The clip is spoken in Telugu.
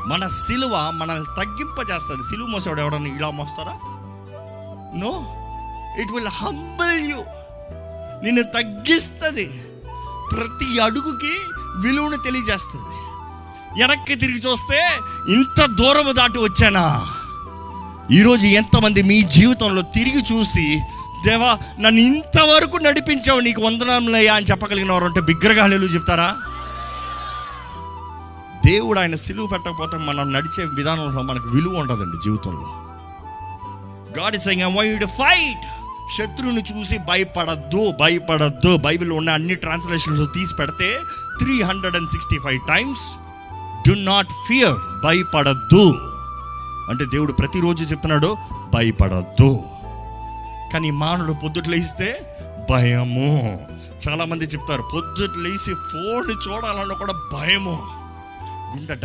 మన సిలువ మనల్ని తగ్గింపజేస్తుంది. సిలువ మోసేవాడు ఎవడన్నా ఇలా మోస్తారా? No, it will humble you. నిన్ను తగ్గిస్తుంది. ప్రతి అడుగుకి విలువను తెలియజేస్తుంది. వెనక్కి తిరిగి చూస్తే ఇంత దూరం దాటి వచ్చానా. ఈరోజు ఎంతమంది మీ జీవితంలో తిరిగి చూసి, దేవా నన్ను ఇంతవరకు నడిపించావు, నీకు వందనములయ్యా అని చెప్పగలిగిన వారు అంటే బిగ్గరగా హల్లెలూయా చెప్తారా? దేవుడు ఆయన సిలువ పెట్టకపోతే మనం నడిచే విధానంలో మనకు విలువ ఉండదండి జీవితంలో. God is saying I want you to fight. శత్రువుని చూసి భయపడద్దు, భయపడద్దు. బైబిల్లో ఉన్న అన్ని ట్రాన్స్లేషన్స్ తీసి పెడితే 365 టైమ్స్ డు నాట్ ఫియర్, భయపడద్దు అంటే దేవుడు ప్రతిరోజు చెప్తున్నాడు భయపడద్దు. కానీ మానవుడు పొద్దుట లేస్తే భయము. చాలామంది చెప్తారు పొద్దుట లేచి ఫోన్ చూడాలన్నా కూడా భయము. గుండె